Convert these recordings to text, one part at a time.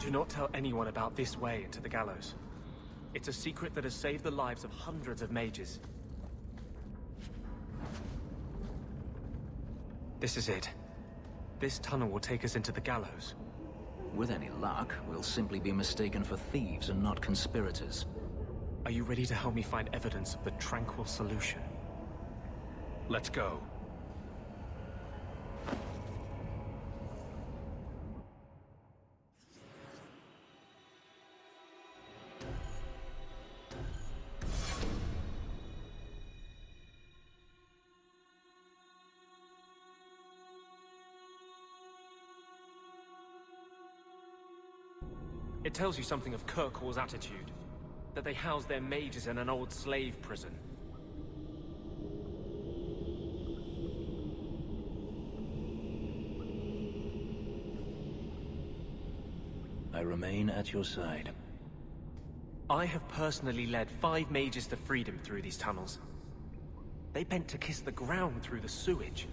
Do not tell anyone about this way into the gallows. It's a secret that has saved the lives of hundreds of mages. This is it. This tunnel will take us into the gallows. With any luck, we'll simply be mistaken for thieves and not conspirators. Are you ready to help me find evidence of the tranquil solution? Let's go. It tells you something of Kirkwall's attitude. That they house their mages in an old slave prison. I remain at your side. I have personally led 5 mages to freedom through these tunnels. They bent to kiss the ground through the sewage.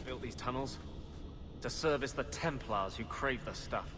Built these tunnels to service the Templars who crave the stuff.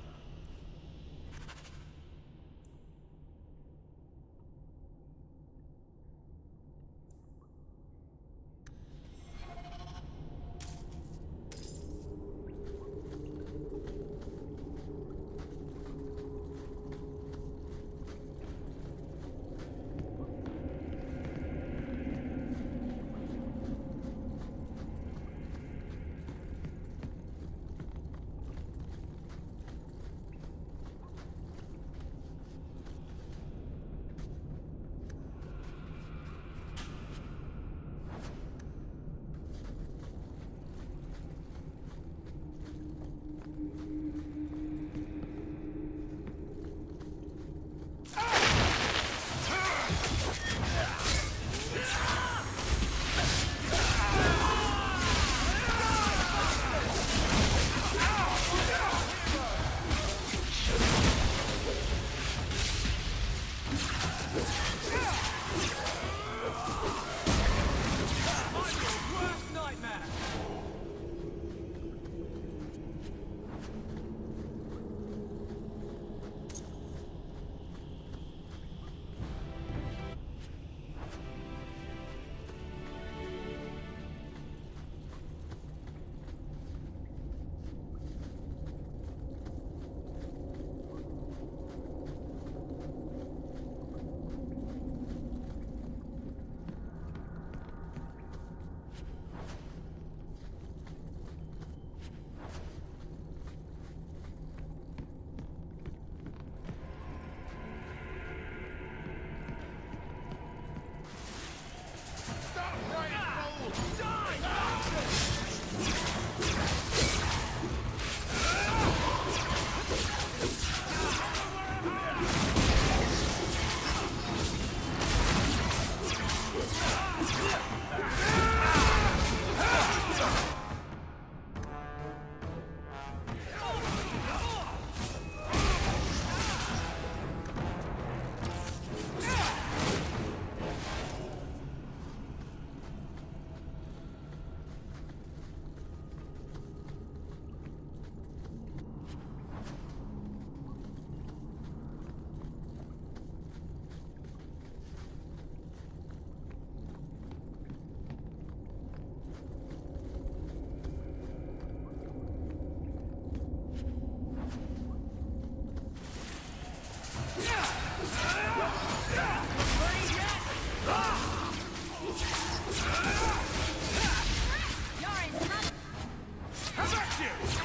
It's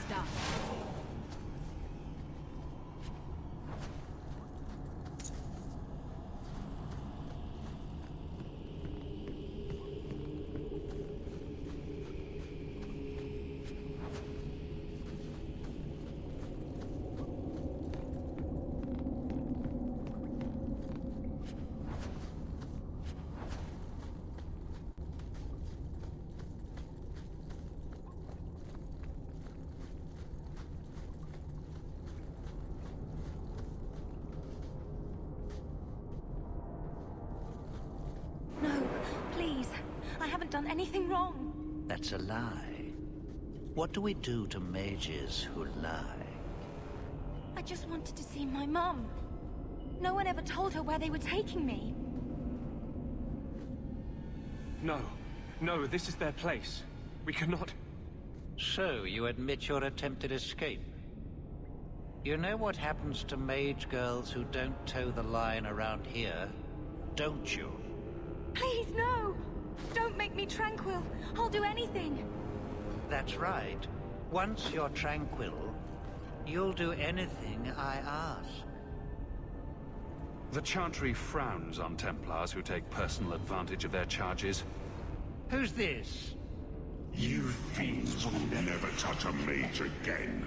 done. I haven't done anything wrong. That's a lie. What do we do to mages who lie? I just wanted to see my mum. No one ever told her where they were taking me. No. No, this is their place. We cannot... So, you admit your attempted escape? You know what happens to mage girls who don't toe the line around here, don't you? Please, no! Don't make me tranquil. I'll do anything. That's right. Once you're tranquil, you'll do anything I ask. The Chantry frowns on Templars who take personal advantage of their charges. Who's this? You fiends will never touch a mage again.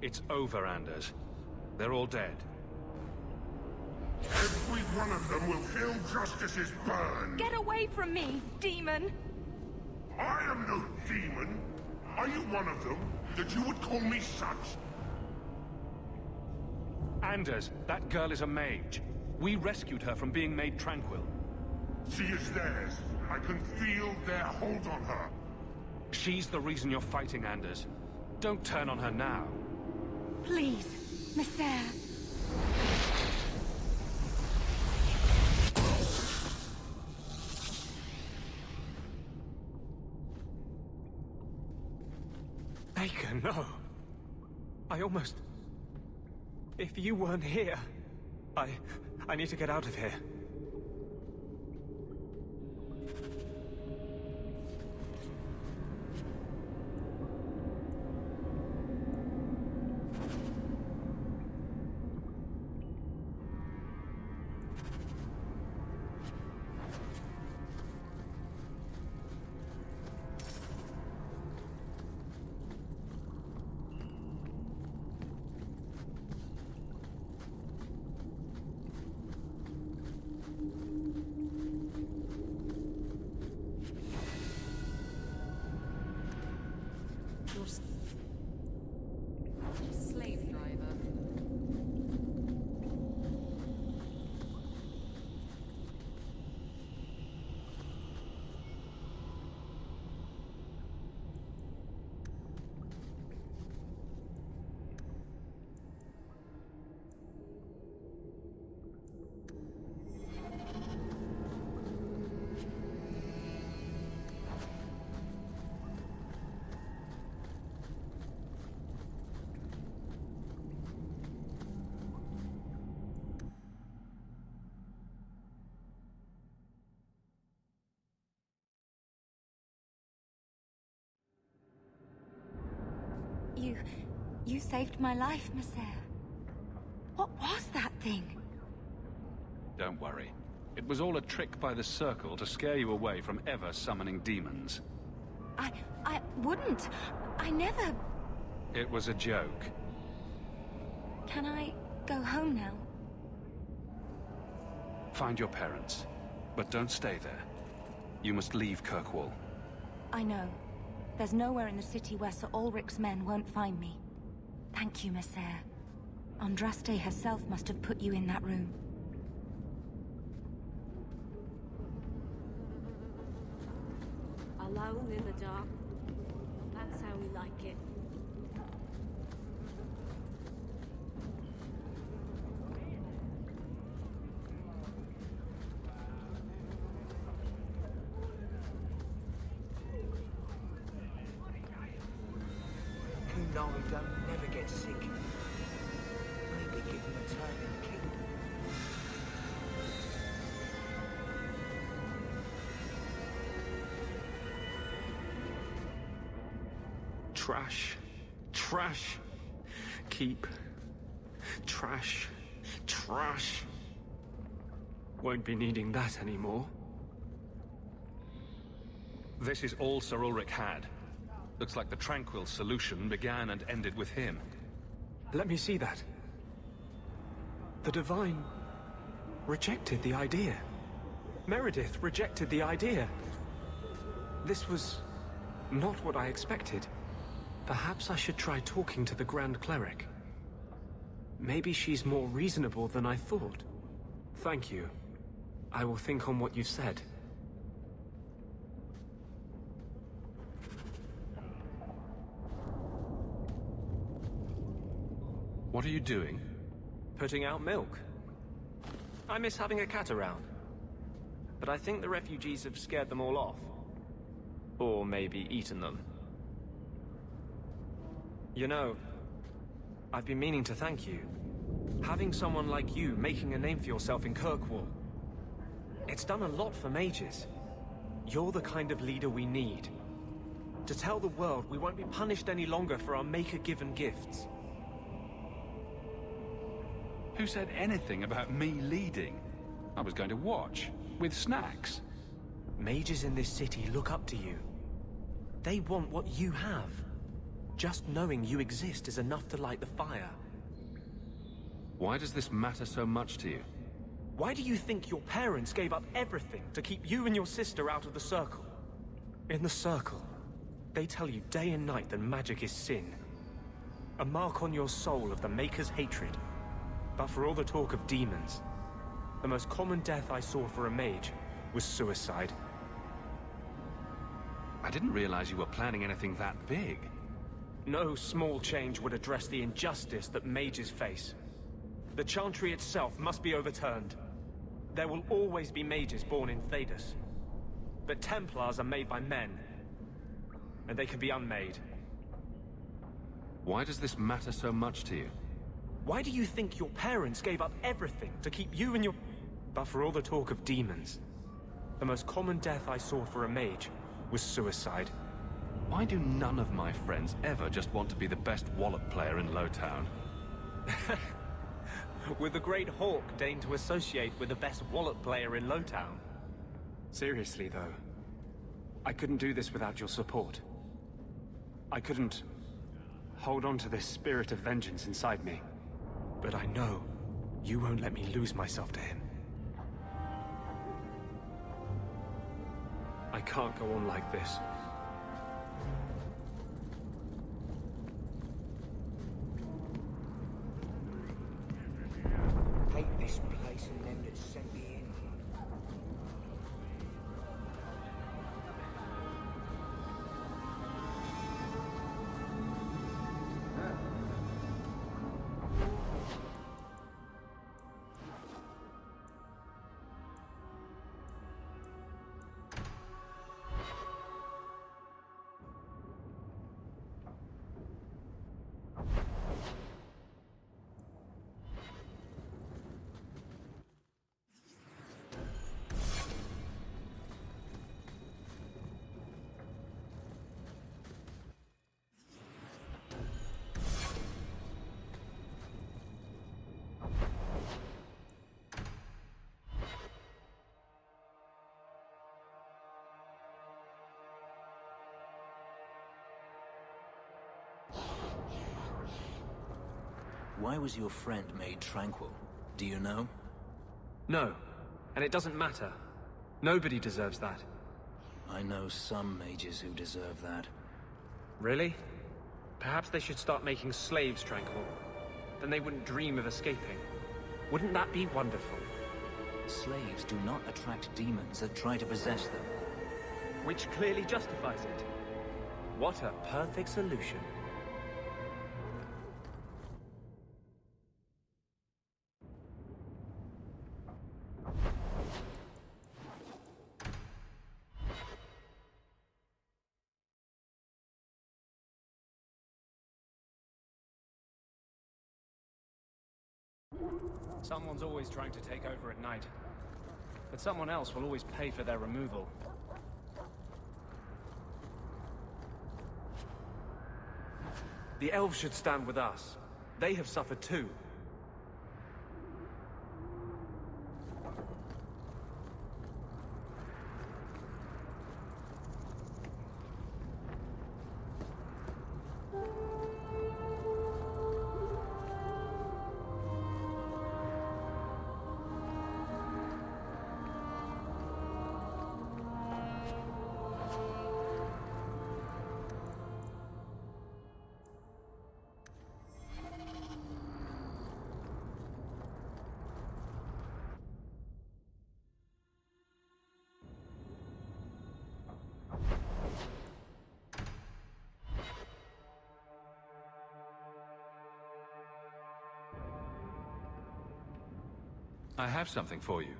It's over, Anders. They're all dead. Every one of them will feel justice's burn. Get away from me, demon! I am no demon. Are you one of them, that you would call me such? Anders, that girl is a mage. We rescued her from being made tranquil. She is theirs. I can feel their hold on her. She's the reason you're fighting, Anders. Don't turn on her now. Please, Messer. Baker, no. I almost... If you weren't here... I need to get out of here. Slave driver. You saved my life, Messer. What was that thing? Don't worry. It was all a trick by the Circle to scare you away from ever summoning demons. I wouldn't. I never... It was a joke. Can I go home now? Find your parents, but don't stay there. You must leave Kirkwall. I know. There's nowhere in the city where Sir Ulrich's men won't find me. Thank you, Messer. Andraste herself must have put you in that room. Alone in the dark. That's how we like it. Kunari don't never get sick. Maybe give him a turn in the kingdom. Trash. Trash. Keep. Trash. Trash. Won't be needing that anymore. This is all Sir Ulrich had. Looks like the Tranquil solution began and ended with him. Let me see that. The Divine rejected the idea. Meredith rejected the idea. This was not what I expected. Perhaps I should try talking to the Grand Cleric. Maybe she's more reasonable than I thought. Thank you. I will think on what you've said. What are you doing? Putting out milk. I miss having a cat around. But I think the refugees have scared them all off. Or maybe eaten them. You know, I've been meaning to thank you. Having someone like you making a name for yourself in Kirkwall. It's done a lot for mages. You're the kind of leader we need. To tell the world we won't be punished any longer for our Maker-given gifts. Who said anything about me leading? I was going to watch, with snacks. Mages in this city look up to you. They want what you have. Just knowing you exist is enough to light the fire. Why does this matter so much to you? Why do you think your parents gave up everything to keep you and your sister out of the Circle? In the Circle, they tell you day and night that magic is sin. A mark on your soul of the Maker's hatred. But for all the talk of demons, the most common death I saw for a mage was suicide. I didn't realize you were planning anything that big. No small change would address the injustice that mages face. The Chantry itself must be overturned. There will always be mages born in Thedas. But Templars are made by men. And they can be unmade. Why does this matter so much to you? Why do you think your parents gave up everything to keep you and your... But for all the talk of demons, the most common death I saw for a mage was suicide. Why do none of my friends ever just want to be the best wallet player in Lowtown? With the great Hawk deigned to associate with the best wallet player in Lowtown. Seriously, though, I couldn't do this without your support. I couldn't hold on to this spirit of vengeance inside me. But I know you won't let me lose myself to him. I can't go on like this. Hate this place and them that sent me in. Why was your friend made tranquil? Do you know? No. And it doesn't matter. Nobody deserves that. I know some mages who deserve that. Really? Perhaps they should start making slaves tranquil. Then they wouldn't dream of escaping. Wouldn't that be wonderful? Slaves do not attract demons that try to possess them. Which clearly justifies it. What a perfect solution. Someone's always trying to take over at night. But someone else will always pay for their removal. The elves should stand with us. They have suffered too. I have something for you.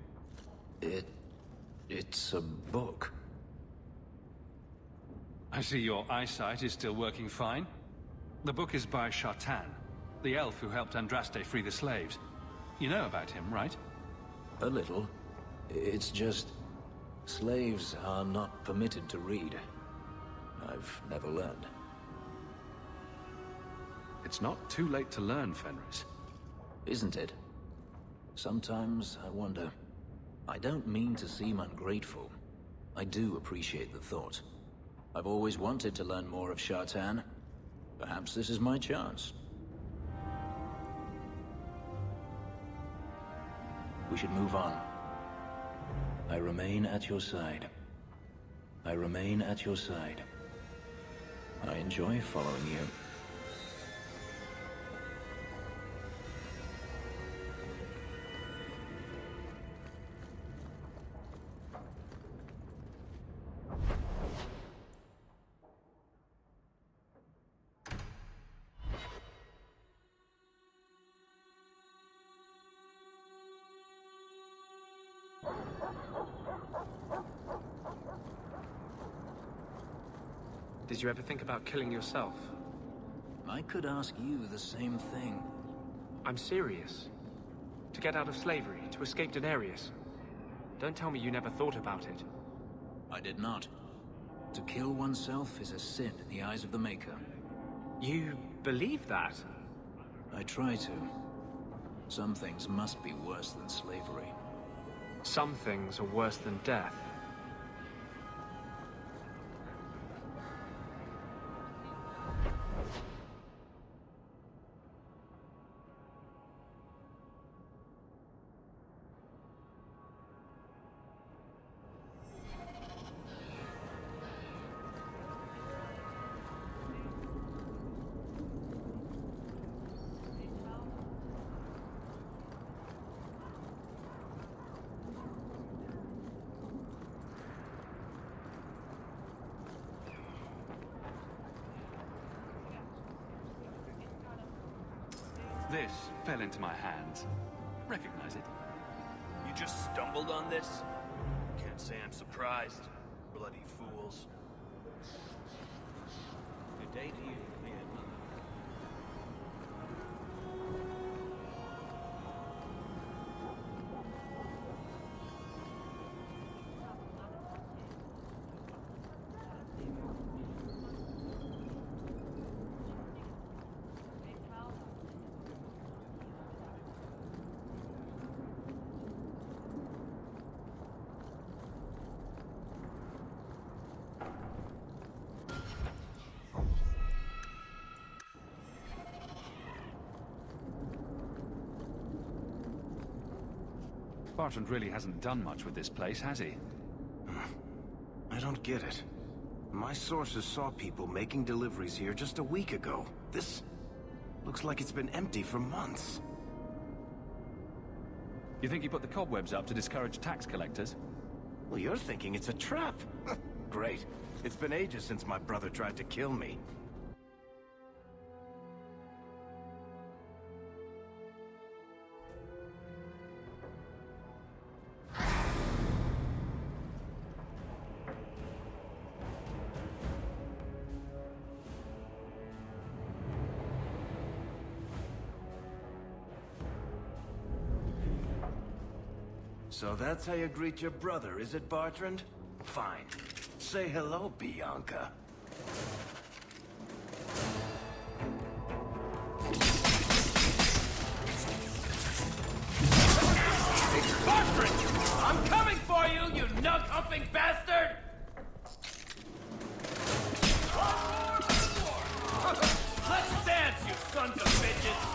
It's a book. I see your eyesight is still working fine. The book is by Shartan, the elf who helped Andraste free the slaves. You know about him, right? A little. It's just... slaves are not permitted to read. I've never learned. It's not too late to learn, Fenris. Isn't it? Sometimes I wonder. I don't mean to seem ungrateful. I do appreciate the thought. I've always wanted to learn more of Shartan. Perhaps this is my chance. We should move on. I remain at your side. I remain at your side. I enjoy following you. Did you ever think about killing yourself? I could ask you the same thing. I'm serious. To get out of slavery, to escape Daenerys. Don't tell me you never thought about it. I did not. To kill oneself is a sin in the eyes of the Maker. You believe that? I try to. Some things must be worse than slavery. Some things are worse than death. This fell into my hands. Recognize it? You just stumbled on this? Can't say I'm surprised. Bloody fools. Good day to you, Leon. Bartrand really hasn't done much with this place, has he? I don't get it. My sources saw people making deliveries here just a week ago. This looks like it's been empty for months. You think he put the cobwebs up to discourage tax collectors? Well, you're thinking it's a trap. Great. It's been ages since my brother tried to kill me. So that's how you greet your brother, is it, Bartrand? Fine. Say hello, Bianca. Bartrand! I'm coming for you, you nug-humping bastard! Let's dance, you sons of bitches!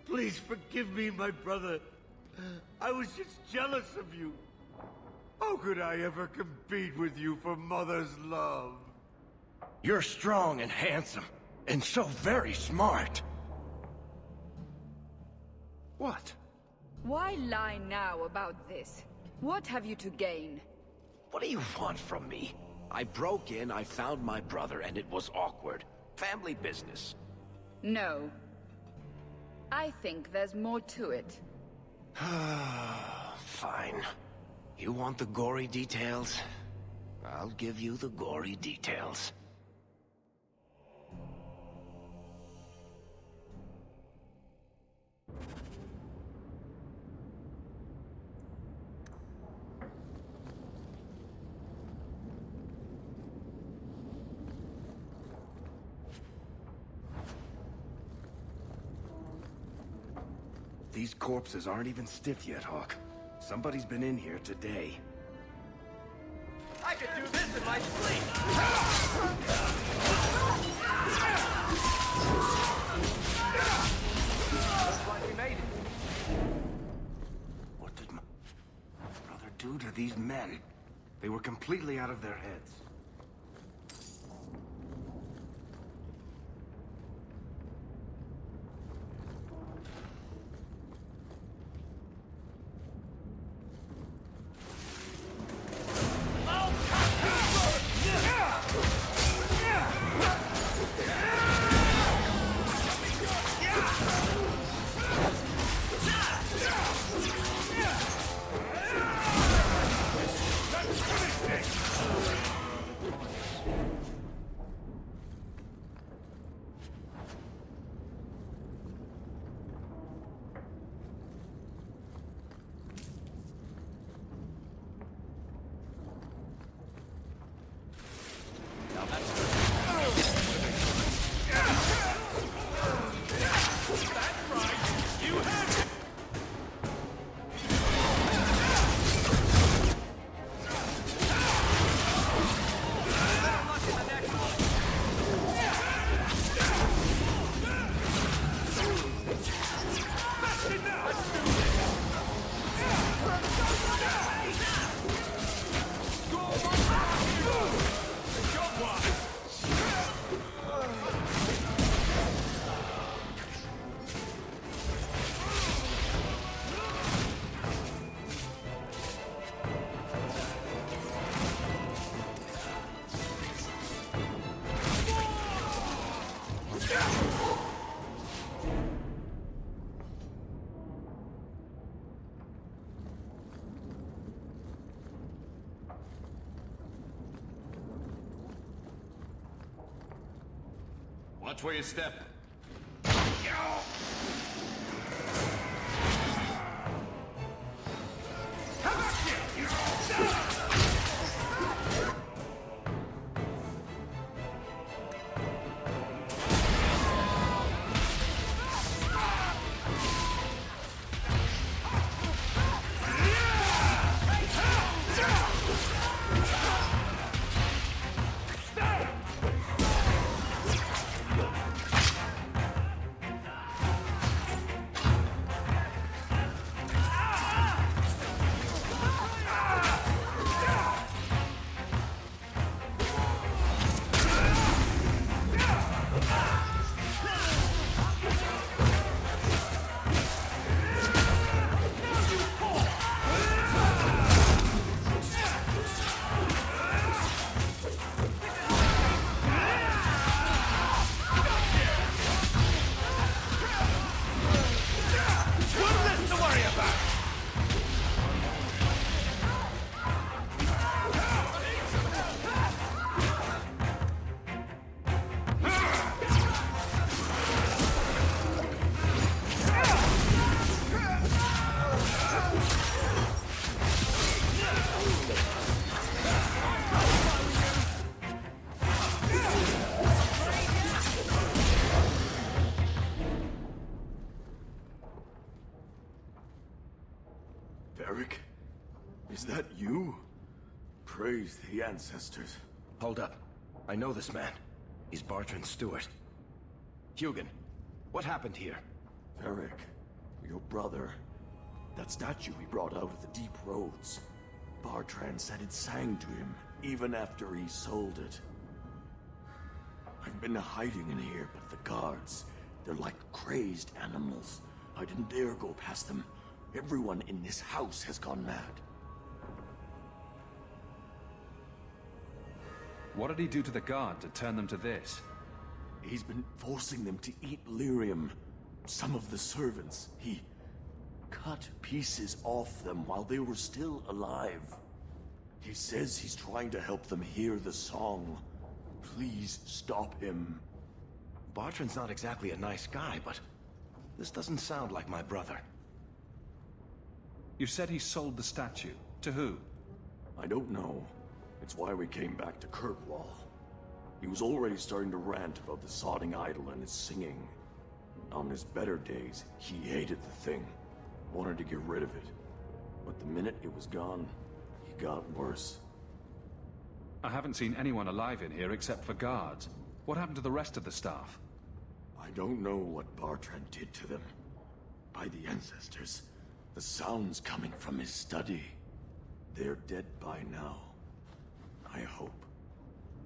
Please forgive me, my brother. I was just jealous of you. How could I ever compete with you for Mother's love? You're strong and handsome, and so very smart. What? Why lie now about this? What have you to gain? What do you want from me? I broke in, I found my brother, and it was awkward. Family business. No. I think there's more to it. Fine. You want the gory details? I'll give you the gory details. These corpses aren't even stiff yet, Hawk. Somebody's been in here today. I could do this in my sleep! Looks like we made it. What did my brother do to these men? They were completely out of their heads. Watch where you step. Varric? Is that you? Praise the ancestors. Hold up. I know this man. He's Bartrand's steward. Hugin, what happened here? Varric, your brother. That statue he brought out of the deep roads. Bartrand said it sang to him, even after he sold it. I've been hiding in here, but the guards, they're like crazed animals. I didn't dare go past them. Everyone in this house has gone mad. What did he do to the guard to turn them to this? He's been forcing them to eat lyrium. Some of the servants, he cut pieces off them while they were still alive. He says he's trying to help them hear the song. Please stop him. Bartrand's not exactly a nice guy, but this doesn't sound like my brother. You said he sold the statue. To who? I don't know. It's why we came back to Kirkwall. He was already starting to rant about the sodding idol and its singing. On his better days, he hated the thing. Wanted to get rid of it. But the minute it was gone, he got worse. I haven't seen anyone alive in here except for guards. What happened to the rest of the staff? I don't know what Bartrand did to them. By the ancestors, the sounds coming from his study. They're dead by now. I hope.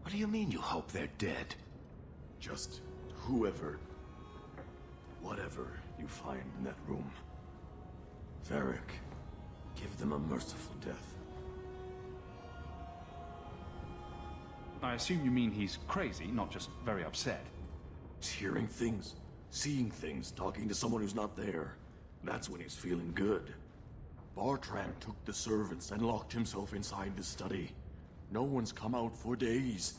What do you mean you hope they're dead? Just whoever, whatever you find in that room. Varric, give them a merciful death. I assume you mean he's crazy, not just very upset. He's hearing things, seeing things, talking to someone who's not there. That's when he's feeling good. Bartrand took the servants and locked himself inside the study. No one's come out for days.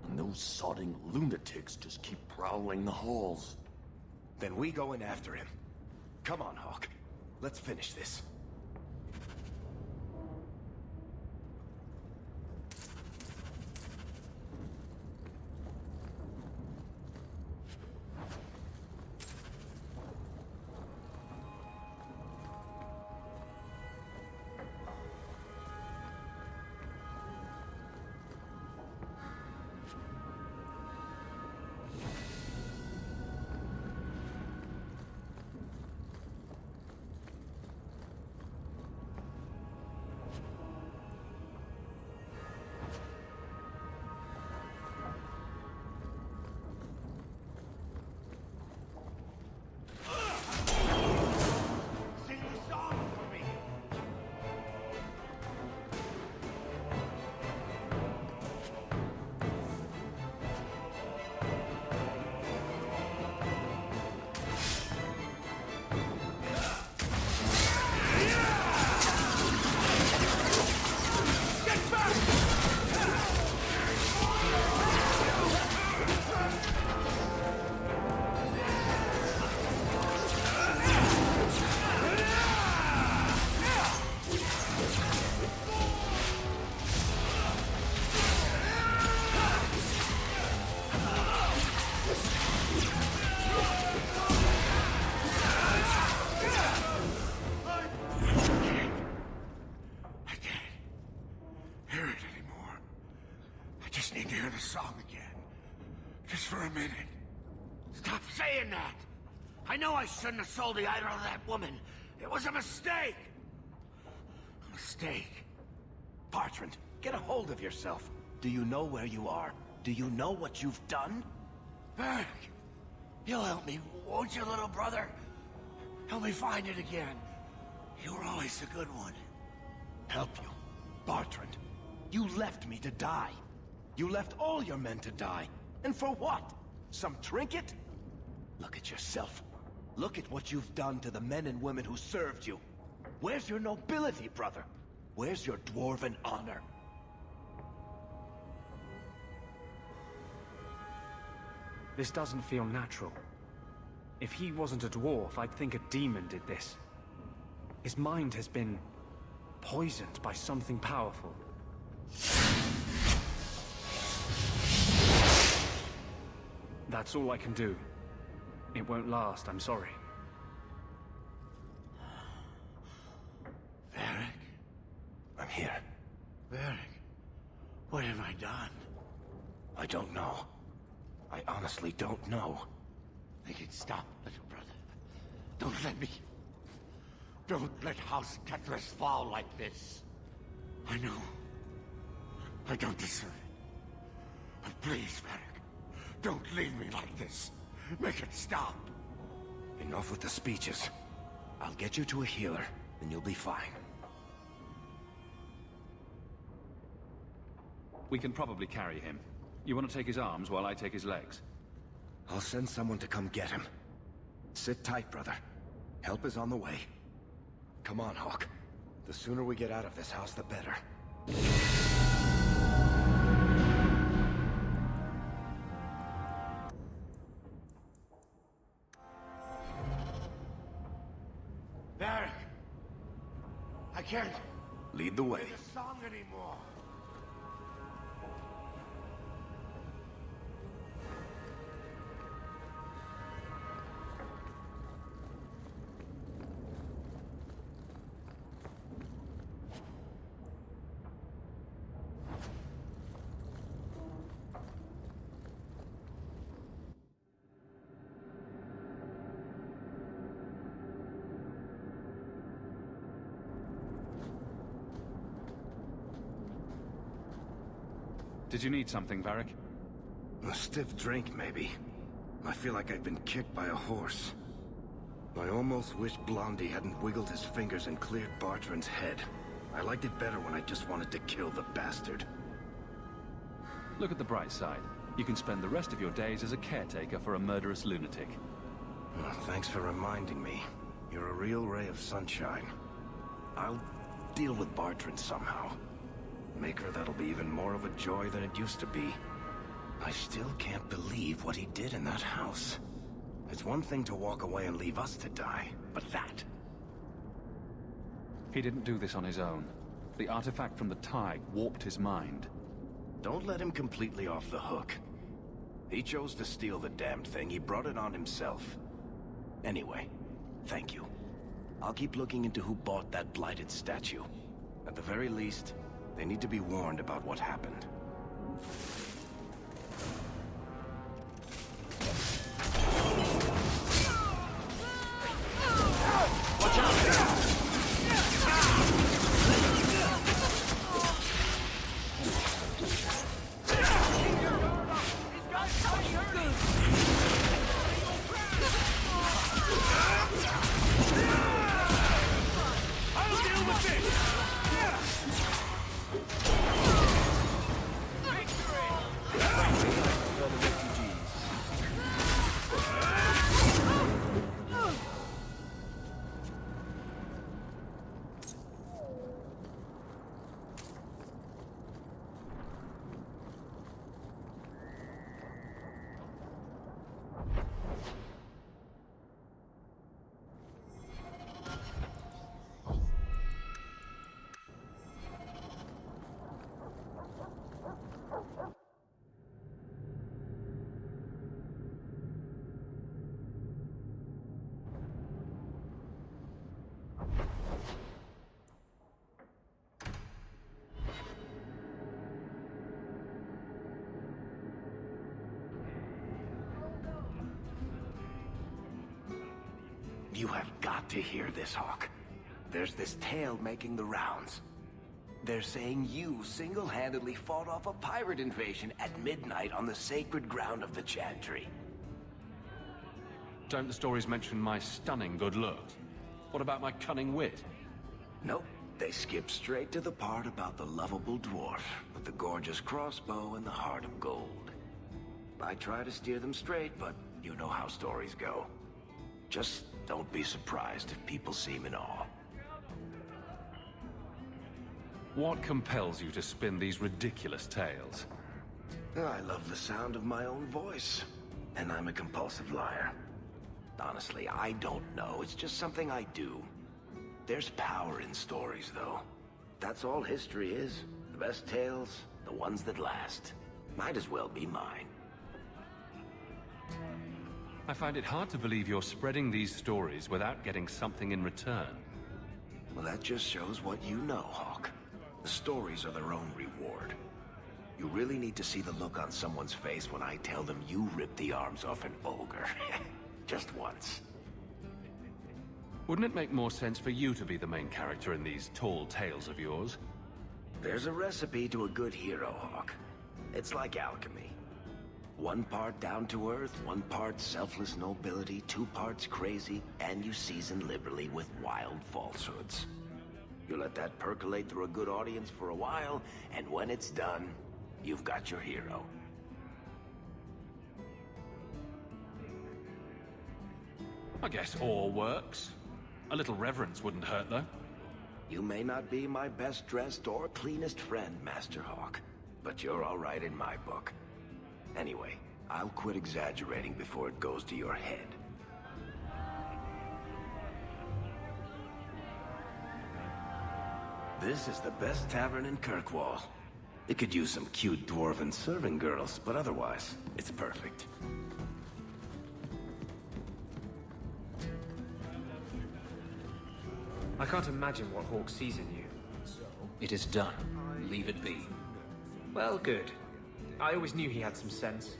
And those sodding lunatics just keep prowling the halls. Then we go in after him. Come on, Hawk. Let's finish this. just need to hear the song again. Just for a minute. Stop saying that! I know I shouldn't have sold the idol to that woman. It was a mistake! A mistake. Bertrand, get a hold of yourself. Do you know where you are? Do you know what you've done? Varric, you'll help me, won't you, little brother? Help me find it again. You were always a good one. Help you? Bertrand, you left me to die. You left all your men to die. And for what? Some trinket? Look at yourself. Look at what you've done to the men and women who served you. Where's your nobility, brother? Where's your dwarven honor? This doesn't feel natural. If he wasn't a dwarf, I'd think a demon did this. His mind has been poisoned by something powerful. That's all I can do. It won't last, I'm sorry. Varric? I'm here. Varric, what have I done? I don't know. I honestly don't know. Make it stop, little brother. Don't let me... Don't let House Kethris fall like this. I know. I don't deserve it. But please, Varric, don't leave me like this. Make it stop. Enough with the speeches. I'll get you to a healer, and you'll be fine. We can probably carry him. You want to take his arms while I take his legs? I'll send someone to come get him. Sit tight, brother. Help is on the way. Come on, Hawk. The sooner we get out of this house, the better. Varric! I can't... Lead the way. ...sing the song anymore. Did you need something, Varric? A stiff drink, maybe. I feel like I've been kicked by a horse. I almost wish Blondie hadn't wiggled his fingers and cleared Bertrand's head. I liked it better when I just wanted to kill the bastard. Look at the bright side. You can spend the rest of your days as a caretaker for a murderous lunatic. Well, thanks for reminding me. You're a real ray of sunshine. I'll deal with Bertrand somehow. Make her that'll be even more of a joy than it used to be. I still can't believe what he did in that house. It's one thing to walk away and leave us to die, but that... He didn't do this on his own. The artifact from the tide warped his mind. Don't let him completely off the hook. He chose to steal the damned thing. He brought it on himself. Anyway, thank you. I'll keep looking into who bought that blighted statue. At the very least, they need to be warned about what happened. Watch out! I'll deal with this! Victory! You have got to hear this, Hawk. There's this tale making the rounds. They're saying you single-handedly fought off a pirate invasion at midnight on the sacred ground of the Chantry. Don't the stories mention my stunning good looks? What about my cunning wit? Nope. They skip straight to the part about the lovable dwarf with the gorgeous crossbow and the heart of gold. I try to steer them straight, but you know how stories go. Just don't be surprised if people seem in awe. What compels you to spin these ridiculous tales? I love the sound of my own voice, and I'm a compulsive liar. Honestly, I don't know. It's just something I do. There's power in stories, though. That's all history is. The best tales, the ones that last. Might as well be mine. I find it hard to believe you're spreading these stories without getting something in return. Well, that just shows what you know, Hawk. The stories are their own reward. You really need to see the look on someone's face when I tell them you ripped the arms off an ogre. Just once. Wouldn't it make more sense for you to be the main character in these tall tales of yours? There's a recipe to a good hero, Hawk. It's like alchemy. 1 part down to earth, 1 part selfless nobility, 2 parts crazy, and you season liberally with wild falsehoods. You let that percolate through a good audience for a while, and when it's done, you've got your hero. I guess all works. A little reverence wouldn't hurt, though. You may not be my best dressed or cleanest friend, Master Hawk, but you're all right in my book. Anyway, I'll quit exaggerating before it goes to your head. This is the best tavern in Kirkwall. It could use some cute dwarven serving girls, but otherwise, it's perfect. I can't imagine what Hawk sees in you. It is done. Leave it be. Well, good. I always knew he had some sense.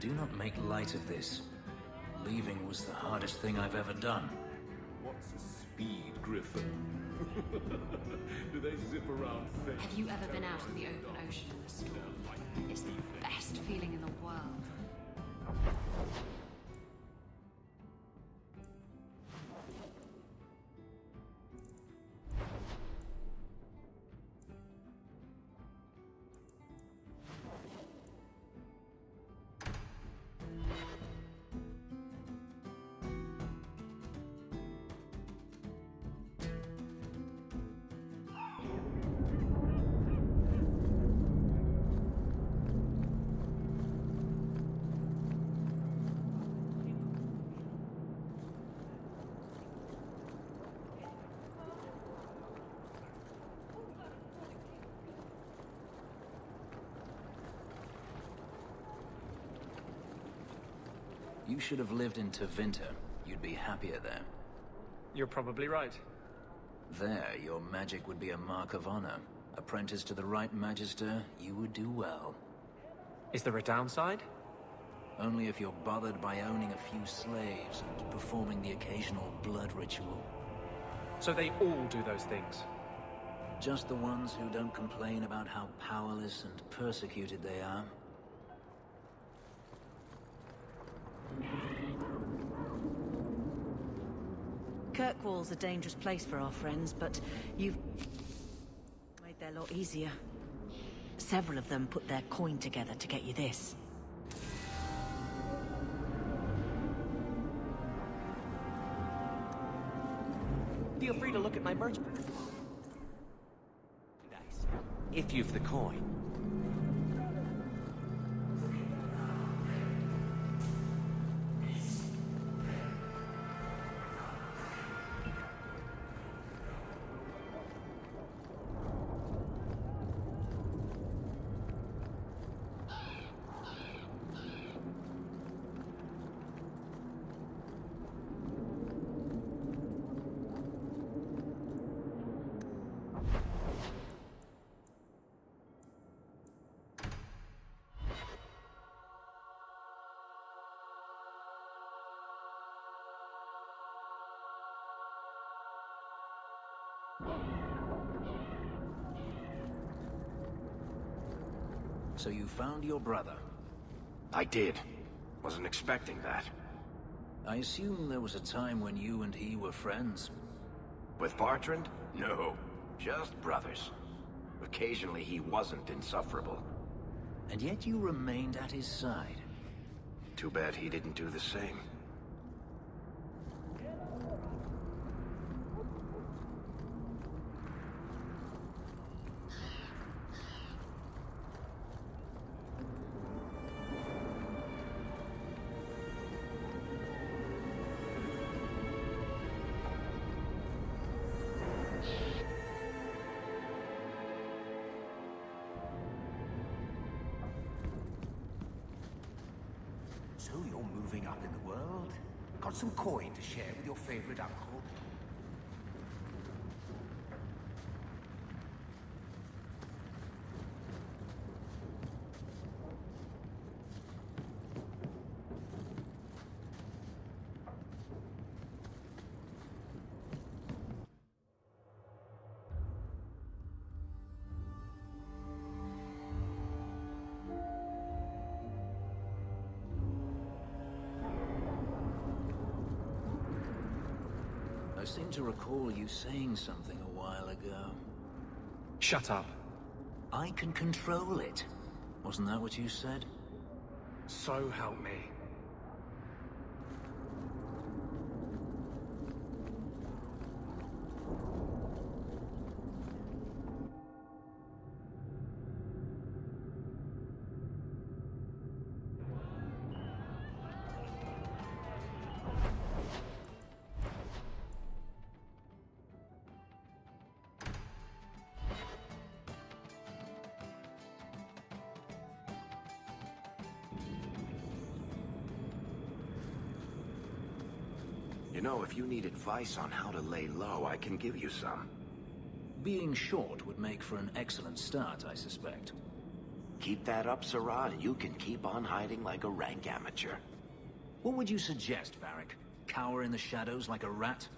Do not make light of this. Leaving was the hardest thing I've ever done. What's a speed griffin? Do they zip around things? Have you ever been out in the open ocean in a storm? It's the best feeling in the world. You should have lived in Tevinter. You'd be happier there. You're probably right. There, your magic would be a mark of honor. Apprentice to the right magister, you would do well. Is there a downside? Only if you're bothered by owning a few slaves and performing the occasional blood ritual. So they all do those things? Just the ones who don't complain about how powerless and persecuted they are. Kirkwall's a dangerous place for our friends, but you've made their lot easier. Several of them put their coin together to get you this. Feel free to look at my merch. If you've the coin. So you found your brother? I did. Wasn't expecting that. I assume there was a time when you and he were friends? With Bartrand? No. Just brothers. Occasionally he wasn't insufferable. And yet you remained at his side. Too bad he didn't do the same. So you're moving up in the world? Got some coin to share with your favorite uncle? I seem to recall you saying something a while ago. Shut up. I can control it. Wasn't that what you said? So help me. You know, if you need advice on how to lay low, I can give you some. Being short would make for an excellent start, I suspect. Keep that up, Sirrah, and you can keep on hiding like a rank amateur. What would you suggest, Varric? Cower in the shadows like a rat?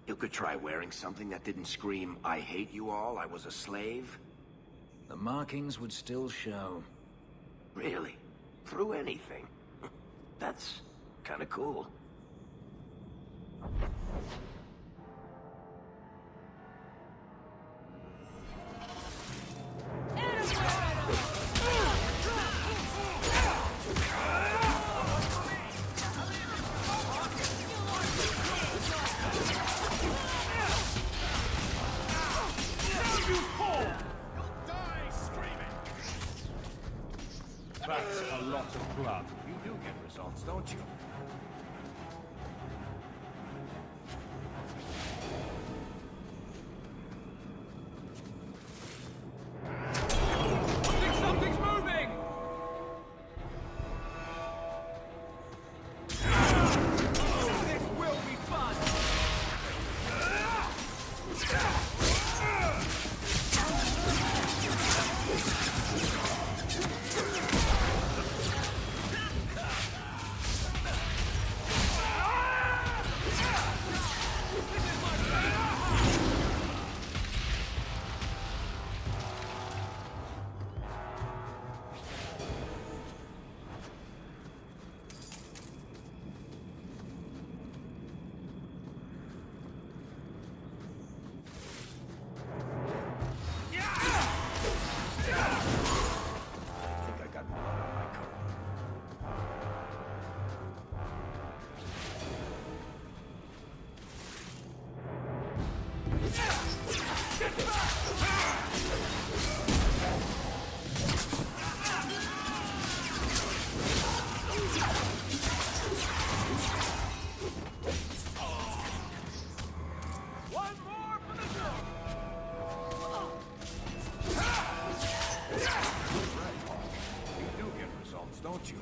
You could try wearing something that didn't scream, "I hate you all, I was a slave." The markings would still show. Really? Through anything? That's kinda cool. That's a lot of blood. You do get results, don't you? Something's moving! This will be fun! Don't you?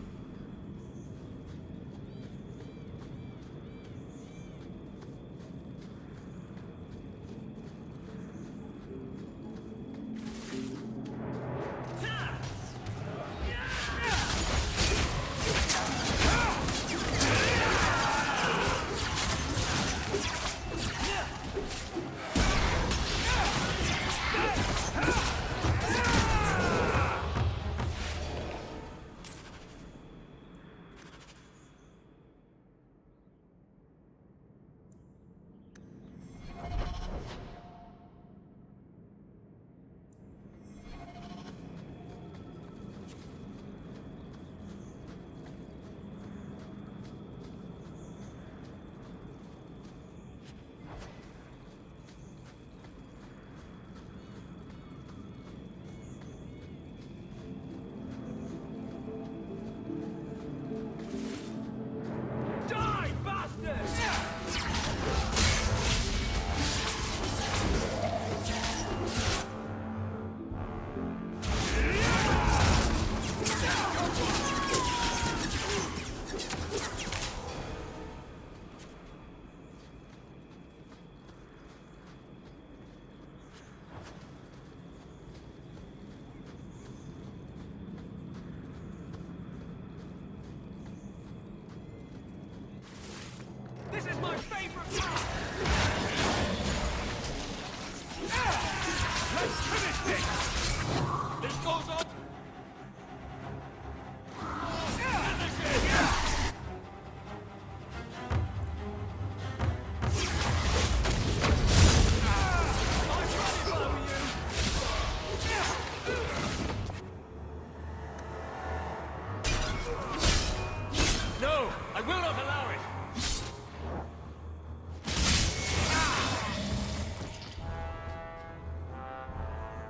No! I will not allow it!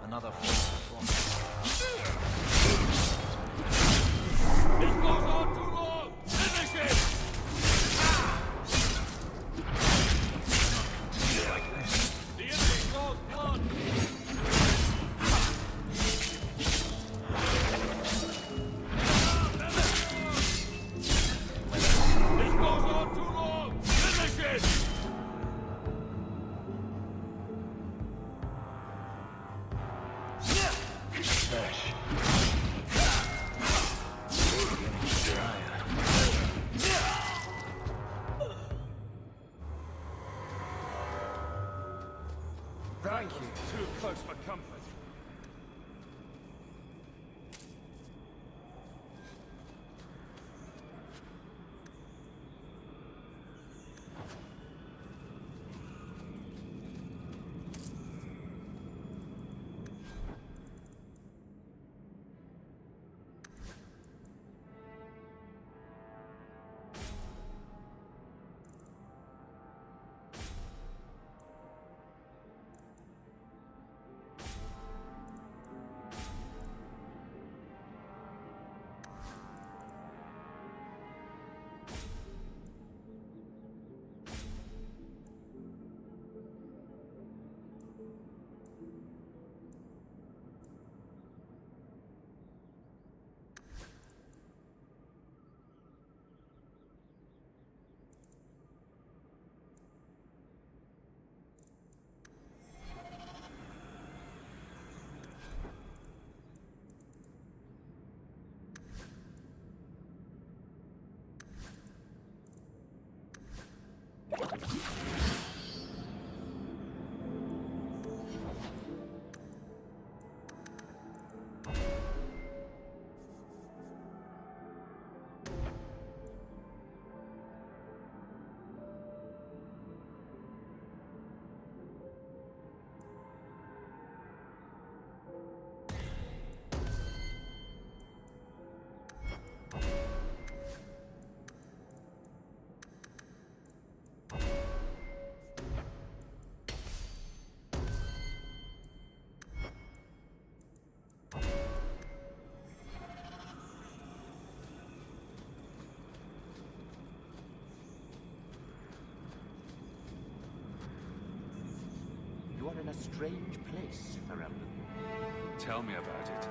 Another form. This goes on too long! Finish it! The enemy draws blood! This goes on too long! Finish it! Fresh. Thank you. Too close for comfort. You are in a strange place, Ferelden. Tell me about it.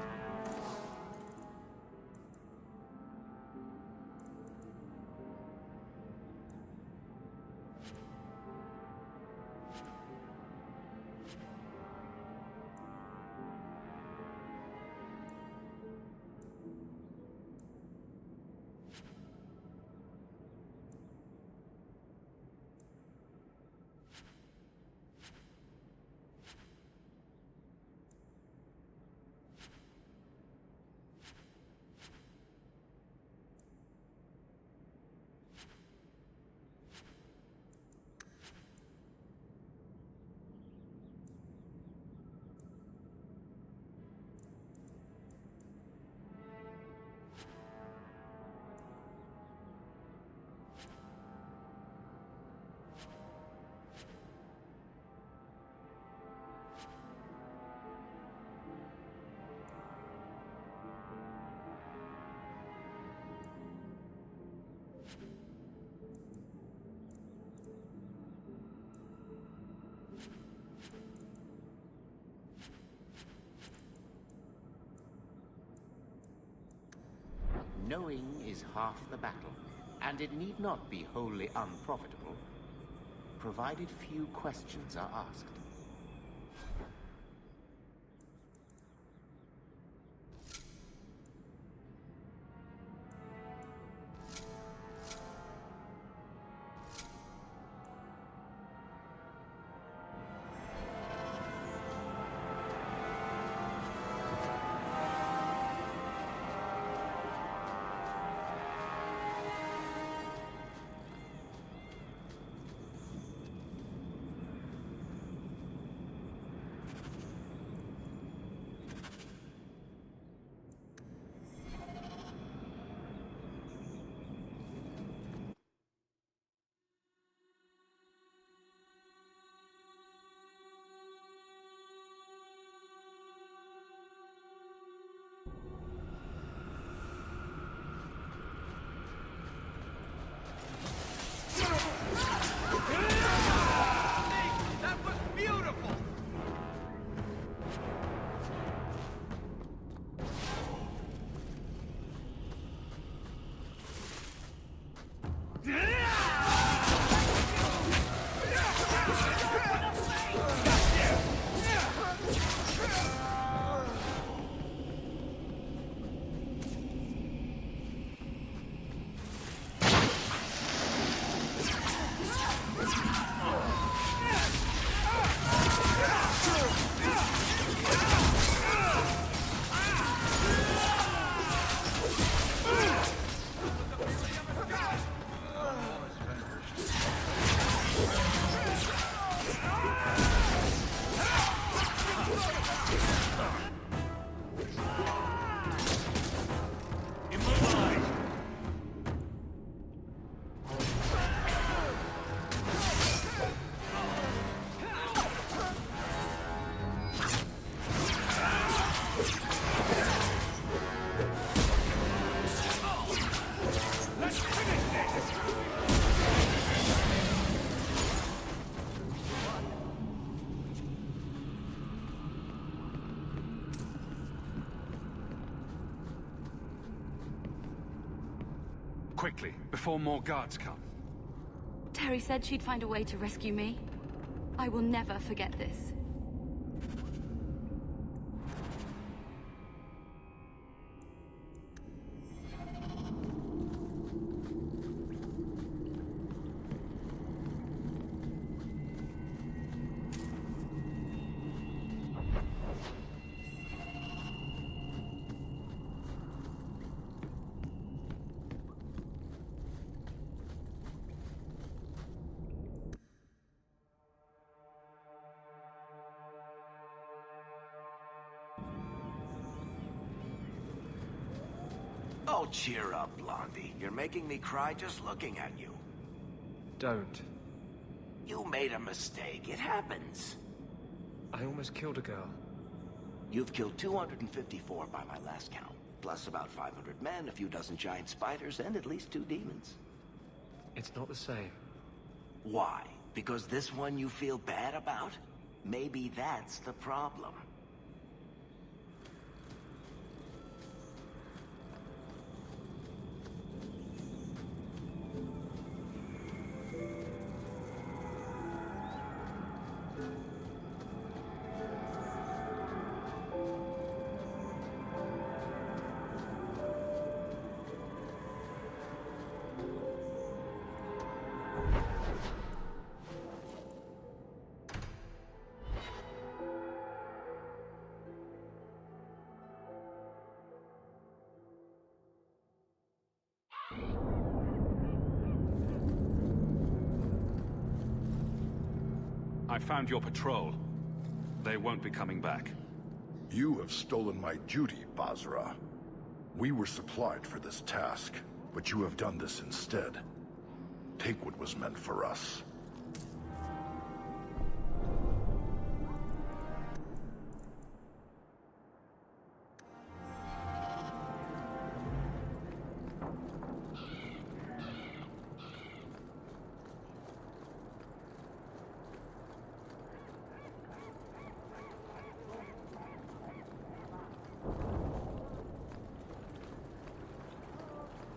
Knowing is half the battle, and it need not be wholly unprofitable, provided few questions are asked. Quickly, before more guards come. Terry said she'd find a way to rescue me. I will never forget this. Oh, cheer up, Blondie. You're making me cry just looking at you. Don't. You made a mistake. It happens. I almost killed a girl. You've killed 254 by my last count. Plus about 500 men, a few dozen giant spiders, and at least 2 demons. It's not the same. Why? Because this one you feel bad about? Maybe that's the problem. I found your patrol. They won't be coming back. You have stolen my duty, Basra. We were supplied for this task, but you have done this instead. Take what was meant for us.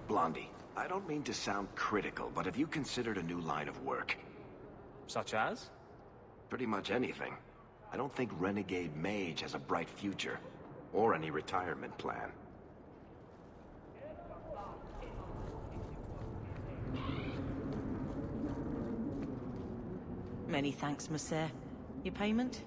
Blondie, I don't mean to sound critical, but have you considered a new line of work? Such as? Pretty much anything. I don't think Renegade Mage has a bright future, or any retirement plan. Many thanks, Monsieur. Your payment?